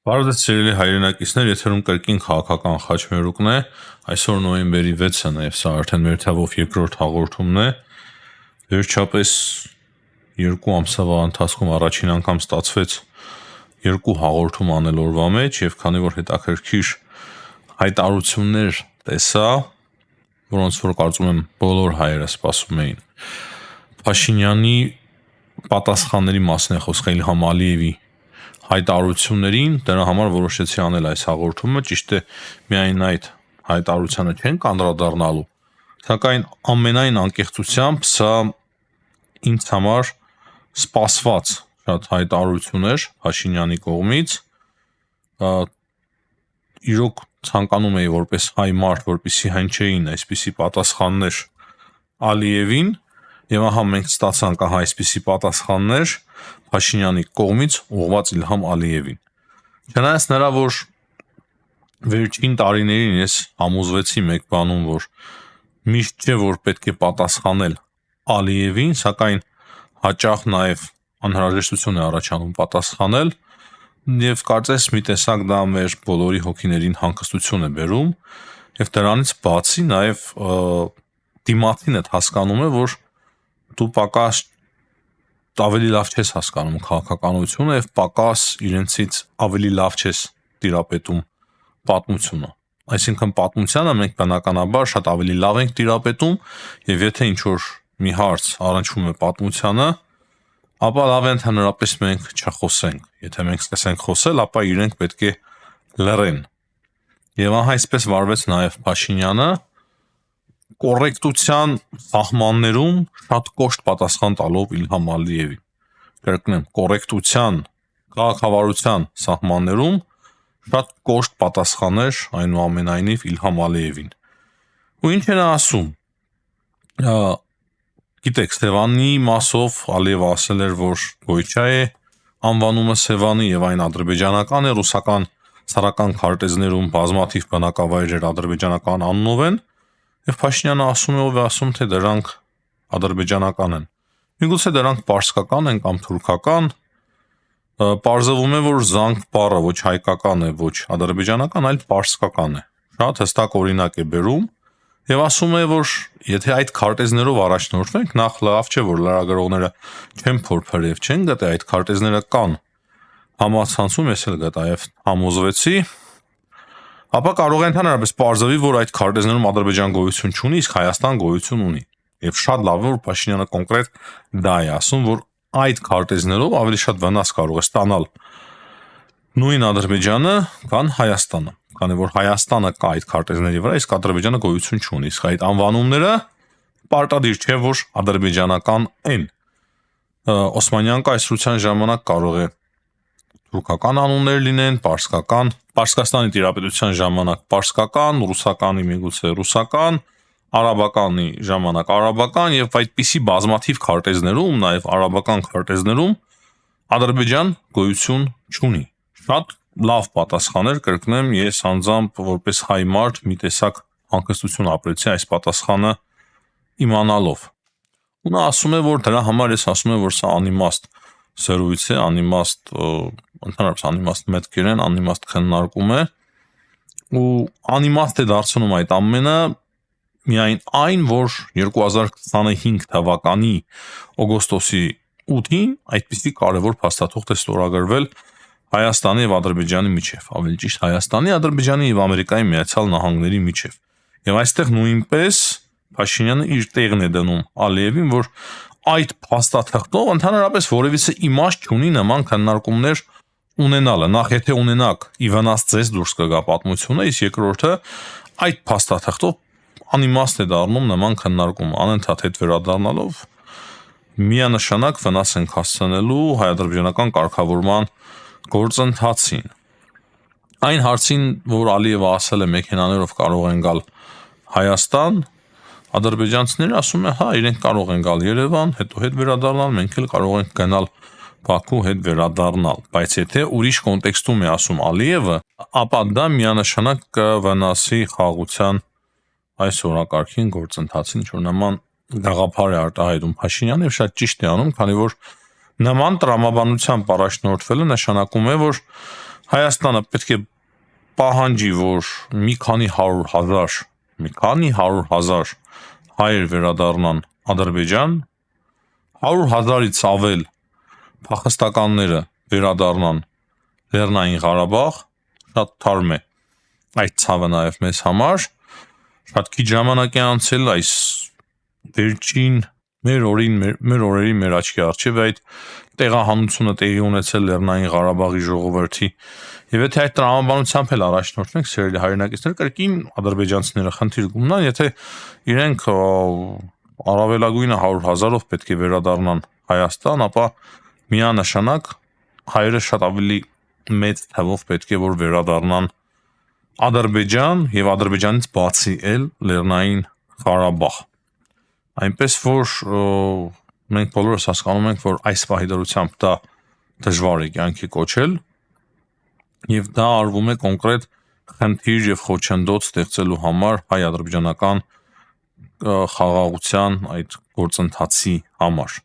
Բարև սիրելի հայրենակիցներ, եթերում կրկին քաղաքական խաչմերուկն է։ Այսօր նոյեմբերի 6-ն է, եւ սա արդեն մեր թվով երկրորդ հաղորդումն է։ Վերջապես 2 ամսվա ընթացքում առաջին անգամ ստացվեց 2 հաղորդում անել օրվա մեջ, եւ քանի որ հետաքրքիր հայտարարություններ տեսա, որոնց որ կարծում եմ բոլոր հայերը սպասում էին։ Փաշինյանի պատասխանների մասն է խոսքը Իլհամ Ալիևի հայտարարություններին, դրա համար որոշեցի անել այս հաղորդումը, ճիշտ է, միայն այդ հայտարարությանը չեն կանդրադառնալու, սակայն ամենայն անկեղծությամբ սա ինձ համար սպասված շատ հայտարարություն էր Փաշինյանի կողմից, իրոք ցանկանում էի որպես հայ մարդ, որպեսզի հնչեին այսպիսի պատասխաններ Ալիևին, եւ ահա մենք ստացանք այսպիսի պատասխաններ Փաշինյանի կողմից ուղղված Իլհամ Ալիևին։ Չնայած նրա, որ վերջին տարիներին ես համոզվեցի մեկ բանում, որ միշտ չէ, որ պետք է պատասխանել Ալիևին, սակայն հաճախ նաև անհրաժեշտություն է առաջանում պատասխանել, եւ կարծես մի տեսակ դա մեր բոլորի հոգիներին հանգստություն է բերում, եւ դրանից բացի նաև դիմացինդ հասկանում է, որ դու պակաս ավելի լավ չես հասկանում քաղաքականությունը եւ պակաս իրենցից ավելի լավ չես տիրապետում պատմությունը։ Այսինքն պատմությանը մենք բնականաբար շատ ավելի լավ ենք տիրապետում եւ եթե ինչ որ մի հարց առնչվում է պատմությանը, ապա լավ է ընդհանրապես մենք չխոսենք։ Եթե մենք սկսենք խոսել, ապա իրենք պետք է լռեն։ Եվ այսպես վարվեց նաեւ Փաշինյանը կոռեկտության սահմաններում շատ կոշտ պատասխան տալով Իլհամ Ալիևին։ Կրկնեմ, կոռեկտության քաղաքավարության սահմաններում շատ կոշտ պատասխաներ այնուամենայնիվ Իլհամ Ալիևին։ Ու ինչ են ասում։ Գիտեք, Սևանի մասով Ալիևը ասել էր, որ գոյչա է անվանումը Սևանի եւ այն ադրբեջանական է, ռուսական ցարական քարտեզներում բազմաթիվ բնակավայրեր ադրբեջանական անունով են։ Եվ Փաշինյանը ասում է, ով է ասում, թե դրանք ադրբեջանական են։ Միգուցե դրանք պարսկական են կամ թուրքական։ Պարզվում է, որ զանգ բառը ոչ հայկական է, ոչ ադրբեջանական, այլ պարսկական է։ Շատ հստակ օրինակ է բերում եւ ասում է, որ եթե այդ քարտեզներով առաջնորդվենք, նախ լավ չէ, որ լրագրողները չեն փորփրել եւ չեն գտե այդ քարտեզները կան։ Համացանցում ես էլ գտա եւ համոզվեցի, ապա կարող է ընդհանրապես պարզվի, որ այդ քարտեզներում Ադրբեջան գոյություն չունի, իսկ Հայաստան գոյություն ունի։ Եվ շատ լավ է, որ Փաշինյանը կոնկրետ դա է ասում, որ այդ քարտեզներով ավելի շատ վնաս կարող է ստանալ նույն Ադրբեջանը, քան Հայաստանը, քանի որ Հայաստանը կա այդ քարտեզների վրա, իսկ Ադրբեջանը գոյություն չունի, իսկ այդ անվանումները պարտադիր չէ, որ ադրբեջանական են։ Օսմանյան կայսրության ժամանակ կարող է թուրքական անուններ լինեն, պարսկական, Պարսկաստանի տիրապետության ժամանակ պարսկական, ռուսականի միգուցե ռուսական, արաբականի ժամանակ արաբական եւ այդպիսի բազմաթիվ քարտեզներում, նաեւ արաբական քարտեզներում Ադրբեջան գոյություն չունի։ Շատ լավ պատասխան էր, կրկնեմ, ես անձամբ որպես հայ մարդ մի տեսակ հանգստություն ապրեցի այս պատասխանը իմանալով։ Ու նա ասում է, որ դրա համար ես ասում եմ, որ սա անիմաստ սերույց է, անիմաստ ընդհանրապես անիմաստ մտքեր են, անիմաստ քննարկում է ու անիմաստ է դարձնում այդ ամենը միայն այն, որ 2025 թվականի օգոստոսի 8-ին այդպիսի կարևոր փաստաթուղթ է ստորագրվել Հայաստանի եւ Ադրբեջանի միջև, ավելի ճիշտ Հայաստանի, Ադրբեջանի եւ Ամերիկայի Միացյալ Նահանգների միջև։ Եվ այստեղ նույնպես Փաշինյանը իր տեղն է դնում Ալիևին, որ այդ փաստաթղթով ընդհանրապես որևիցե իմաստ չունի նման քննարկումներ ունենալը։ Նախ եթե ունենակ իվանաց ձեզ դուրս կգա պատմությունը, իսկ երկրորդը այդ փաստաթղթով անիմաստ է դառնում նման քննարկում, անընդհատ հետ վերադառնալով միանշանակ վնաս ենք հասցնելու հայ-ադրբեջանական կարգավորման գործընթացին։ Այն հարցին, որ Ալիևը ասել է մեքենաներով կարող են գալ Հայաստան, ադրբեջանցիները ասում են, հա, իրենք կարող են գալ Երևան, հետո հետ վերադառնալ, մենք էլ կարող ենք գնալ Բաքու հետ վերադառնալ, բայց եթե ուրիշ կոնտեքստում է ասում Ալիևը, ապա դա միանշանակ կվնասի խաղաղության այս օրակարգին գործընթացին, ինչ որ նման գաղափար է արտահայտում Փաշինյանը եւ շատ ճիշտ է անում, քանի որ նման տրամաբանությամբ առաջնորդվելը նշանակում է, որ Հայաստանը պետք է պահանջի, որ մի քանի 100,000 հայեր վերադառնան Ադրբեջան, 100,000-ից ավել փախստականները վերադառնան Լեռնային Ղարաբաղ, շատ թարմ է այդ ցավը նաև մեզ համար, շատ քիչ ժամանակ է անցել այս վերջին մեր օրերի մեր աչքի առջև այդ տեղահանությունը տեղի ունեցել Լեռնային Ղարաբաղի ժողովրդի եւ եթե այդ տրամաբանությամբ էլ առաջնորդվենք սերելի հայրենակիցներ, կրկին ադրբեջանցիները խնդիր կունենան, եթե իրենք առավելագույնը 100,000-ով պետք է վերադառնան Հայաստան, ապա միանշանակ հայերը շատ ավելի մեծ թվով պետք է որ վերադառնան Ադրբեջան եւ Ադրբեջանից բացի էլ Լեռնային Ղարաբաղ։ Այնպես որ մենք բոլորս հասկանում ենք, որ այս պահի դրությամբ դա դժվար է կյանքի կոչել եւ դա արվում է կոնկրետ խնդիր եւ խոչընդոտ ստեղծելու համար հայ-ադրբեջանական խաղաղության այդ գործընթացի համար։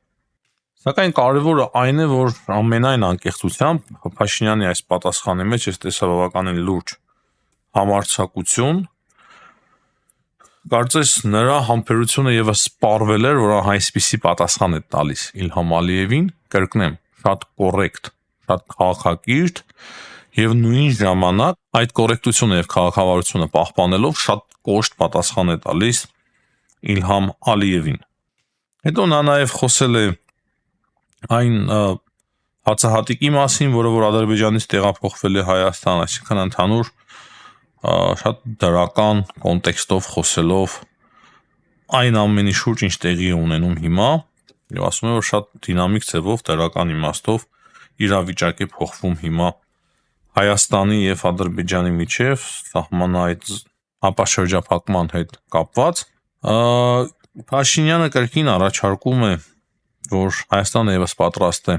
Սակայն կարևորը այն է, որ ամենայն անկեղծությամբ Փաշինյանի այս պատասխանի մեջ ես տեսա բավականին լուրջ համարձակություն, կարծես նրա համբերությունը եւս սպառվել էր, որ այսպիսի պատասխան է տալիս Իլհամ Ալիևին, կրկնեմ, շատ կոռեկտ, շատ քաղաքակիրթ եւ նույն ժամանակ այդ կոռեկտությունը եւ քաղաքավարությունը պահպանելով շատ կոշտ պատասխան է տալիս Իլհամ Ալիևին։ Հետո նա նաեւ խոսել է այն հացահատիկի մասին, որը որ Ադրբեջանից տեղափոխվել է Հայաստան, այսինքն ընդհանուր շատ դրական կոնտեքստով խոսելով այն ամենի շուրջ ինչ տեղի է ունենում հիմա եւ ասում է որ շատ դինամիկ ձևով դրական իմաստով իրավիճակ է փոխվում հիմա Հայաստանի եւ Ադրբեջանի միջև սահմանային ապաշրջափակման հետ կապված Փաշինյանը կրկին առաջարկում է որ Հայաստանը եւս պատրաստ է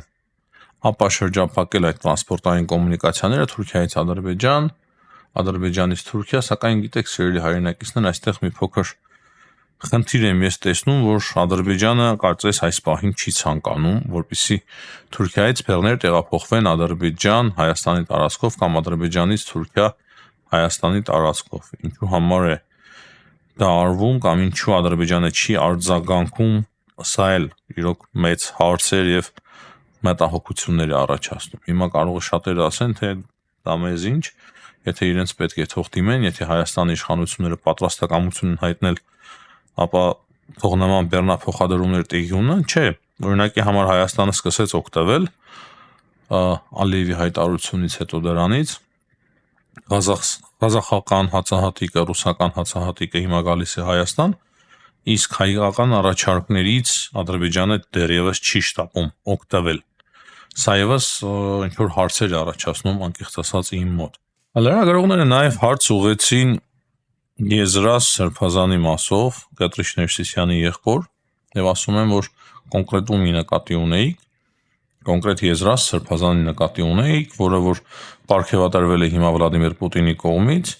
ապաշրջափակել այդ տրանսպորտային կոմունիկացիաները Թուրքիայից Ադրբեջան, Ադրբեջանից Թուրքիա, սակայն գիտեք սիրելի հայրենակիցներ, այստեղ մի փոքր խնդիր եմ ես տեսնում, որ Ադրբեջանը կարծես այս պահին չի ցանկանում, որպեսզի Թուրքիայից բեռներ տեղափոխվեն Ադրբեջան Հայաստանի տարածքով կամ Ադրբեջանից Թուրքիա Հայաստանի տարածքով։ Ինչու համար է դա արվում կամ ինչու Ադրբեջանը չի արձագանքում, սա էլ իրոք մեծ հարցեր եւ մտահոգություններ է առաջացնում։ Հիմա կարող է շատերը ասեն, թե դա մեզ ինչ, եթե իրենց պետք է թող դիմեն, եթե Հայաստանի իշխանությունները պատրաստակամություն են հայտնել, ապա թող նման բեռնափոխադրումներ տեղի ունենան, չէ։ Օրինակի համար Հայաստանը սկսեց օգտվել Ալիևի հայտարարությունից հետո դրանից Ղազախական հացահատիկը, ռուսական հացահատիկը հիմա գալիս է Հայաստան, իսկ հայկական առաջարկներից Ադրբեջանը դեռևս չի շտապում օգտվել։ Սա եւս ինչ որ հարցեր է առաջացնում անկեղծ ասած իմ մոտ։ Լրագրողները նաեւ հարց ուղղեցին Եզրաս Սրբազանի մասով Կատրիշ Ներսիսյանի եղբոր եւ ասում են, որ կոնկրետ ումի նկատի ունեիք, կոնկրետ Եզրաս Սրբազանի նկատի ունեիք, որը որ պարգևատրվել է հիմա Վլադիմիր Պուտինի կողմից,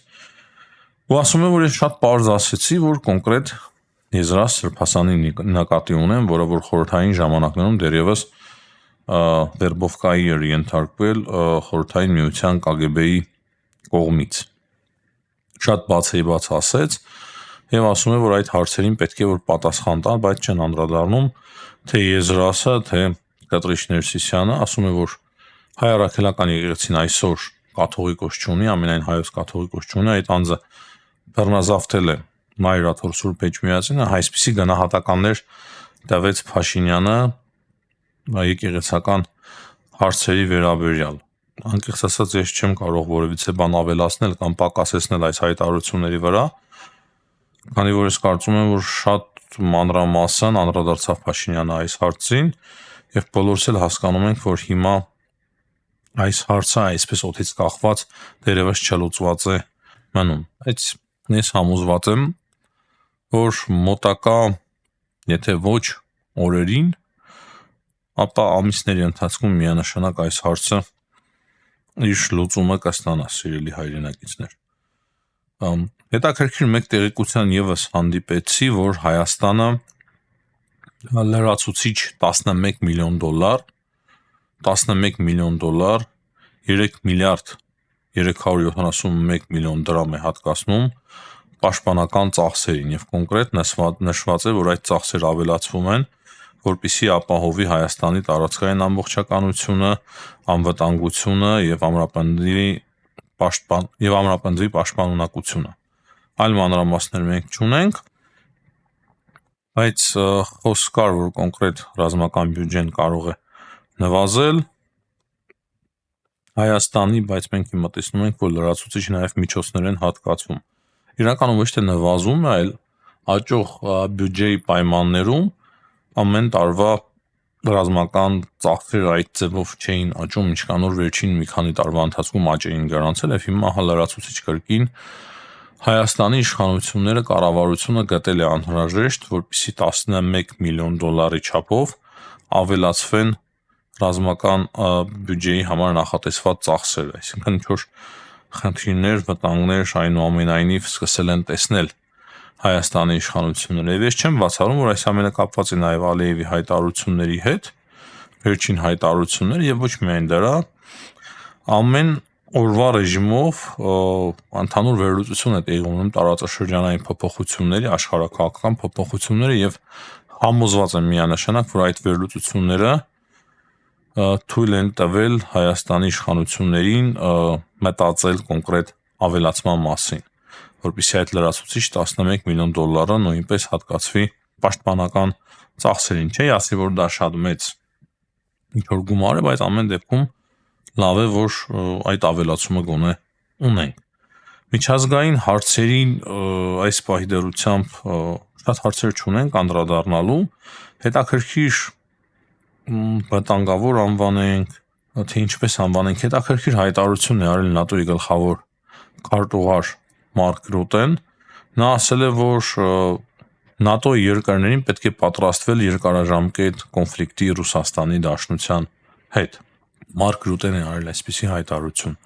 ու ասում են, որ ես շատ պարզ ասեցի, որ կոնկրետ Եզրաս Սրբազանի նկատի ունեմ, որը որ խորհրդային ժամանակներում դեռևս Վերբովկայի էր ենթարկվել խորհրդային միության KGB-ի կողմից։ Շատ բաց ասեց եւ ասում է, որ այդ հարցերին պետք է որ պատասխան տան, բայց չեն անդրադառնում թե Եզրասը, թե Կատրիշ Ներսիսյանը, ասում է, որ հայ առաքելական եկեղեցին այսօր կաթողիկոս չունի, ամենայն հայոց կաթողիկոս չունի, այդ անձը բռնազավթել է Մայրաթոր Սուրբ Էջմիածինը, այսպիսի գնահատականներ տվեց Փաշինյանը եկեղեցական հարցերի վերաբերյալ։ Անկեղծ ասած ես չեմ կարող որևիցե բան ավելացնել կամ պակասեցնել այս հայտարարությունների վրա, քանի որ ես կարծում եմ, որ շատ մանրամասն անդրադարձավ Փաշինյանը այս հարցին եւ բոլորս էլ հասկանում ենք, որ հիմա այս հարցը այսպես օդից կախված դերևս չլուծված է մնում։ Բայց ես համոզված եմ, որ մոտակա, եթե ոչ օրերին, ապա ամիսների ընթացքում միանշանակ այս հարցը իր լուծումը կստանա, սիրելի հայրենակիցներ։ Հետաքրքիր մեկ տեղեկության եւս հանդիպեցի, որ Հայաստանը լրացուցիչ $11 միլիոն, $11 միլիոն, 3 միլիարդ 371 միլիոն դրամ է հատկացնում պաշտպանական ծախսերին եւ կոնկրետ նշված է, որ այդ ծախսերը ավելացվում են, որպեսզի ապահովի Հայաստանի տարածքային ամբողջականությունը, անվտանգությունը եւ ամրապնդի պաշտպանունակությունը։ Այլ մանրամասներ մենք չունենք, բայց խոսք կար, որ կոնկրետ ռազմական բյուջեն կարող է նվազել Հայաստանի, բայց մենք հիմա տեսնում ենք, որ լրացուցիչ նաև միջոցներ են հատկացվում։ Իրականում ոչ թե նվազում է, այլ աճող բյուջեի պայմաններում ամեն տարվա ռազմական ծախսերը այդ ձևով չէին աճում, ինչքան որ վերջին մի քանի տարվա ընթացքում աճ էին գրանցել, եւ հիմա լրացուցիչ կրկին Հայաստանի իշխանությունները, կառավարությունը գտել է անհրաժեշտ, որպեսզի 11 միլիոն դոլարի չափով ավելացվեն ռազմական բյուջեի համար նախատեսված ծախսերը, այսինքն ինչ-որ խնդիրներ, վտանգներ այնուամենայնիվ սկսել են տեսնել Հայաստանի իշխանությունները։ Եվ ես չեմ բացառում, որ այս ամենը կապված է նաև Ալիևի հայտարարությունների հետ, վերջին հայտարարությունները, եւ ոչ միայն դրա, ամեն օրվա ռեժիմով ընդհանուր վերլուծություն է տեղի ունենում տարածաշրջանային փոփոխությունների, աշխարհաքաղաքական փոփոխությունների, եւ համոզված եմ միանշանակ, որ այդ վերլուծությունները թույլ են տվել Հայաստանի իշխանություններին մտածել կոնկրետ ավելացման մասին, որպեսզի այդ լրացուցիչ 11 միլիոն դոլարը նույնպես հատկացվի պաշտպանական ծախսերին։ Չի ասի, որ դա շատ մեծ ինչ-որ գումար է, բայց ամեն դեպքում լավ է, որ այդ ավելացումը գոնե ունենք։ Միջազգային հարցերին այս պահի դերությամբ շատ հարցեր չունենք անդրադառնալու, հետաքրքիր վտանգավոր անվանենք, թե ինչպես անվանենք, հետաքրքիր հայտարարություն է արել ՆԱՏՕ-ի գլխավոր քարտուղար Մարկ Ռուտեն։ Նա ասել է, որ ՆԱՏՕ-ի երկրներին պետք է պատրաստվել երկարաժամկետ կոնֆլիկտի Ռուսաստանի Դաշնության հետ։ Մարկ Ռուտեն է արել այսպիսի հայտարարություն,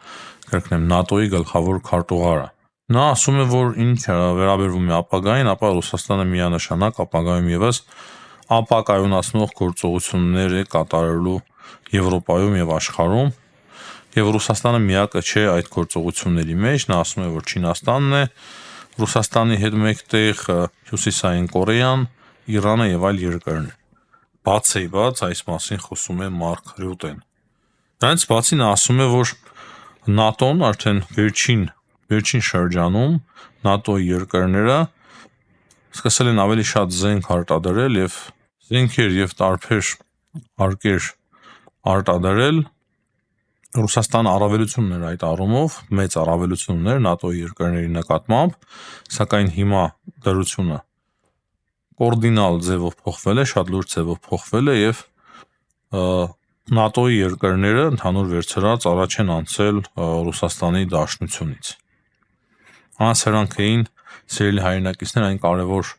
կրկնեմ, ՆԱՏՕ-ի գլխավոր քարտուղարը։ Նա ասում է, որ ինչ վերաբերվում է ապագային, ապա Ռուսաստանը միանշանակ ապագայում եւս ապակայունացնող գործողություններ է կատարելու Եվրոպայում եւ աշխարհում, եւ Ռուսաստանը միակը չէ այդ գործողությունների մեջ։ Նա ասում է, որ Չինաստանն է Ռուսաստանի հետ մեկտեղ, Հյուսիսային Կորեան, Իրանը եւ այլ երկրներ։ Բացեիված այս մասին խոսում է Մարկ Ռյուտեն։ Դրանից բացի նա ասում է, որ ՆԱՏՕ-ն արդեն վերջին շրջանում ՆԱՏՕ-ի երկրները սկսել են ավելի շատ զենք արտադրել եւ զենքեր եւ տարբեր արկեր արտադրել։ Ռուսաստանը առավելություն ուներ այդ առումով, մեծ առավելություն ուներ ՆԱՏՕ-ի երկրների նկատմամբ, սակայն հիմա դրությունը կորդինալ ձևով փոխվել է, շատ լուրջ ձևով փոխվել է եւ ՆԱՏՕ-ի երկրները ընդհանուր վերցրած առաջ են անցել Ռուսաստանի Դաշնությունից։ Սրանք էին, սիրելի հայրենակիցներ, այն կարևոր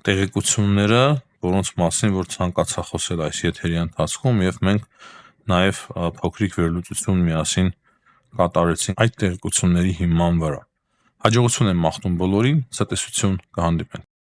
տեղեկությունները, որոնց մասին որ ցանկացա խոսել այս եթերի ընթացքում, եւ մենք նաև փոքրիկ վերլուծություն միասին կատարեցինք այդ տեղեկությունների հիման վրա։ Հաջողություն եմ մաղթում բոլորին, ցտեսություն, կհանդիպենք։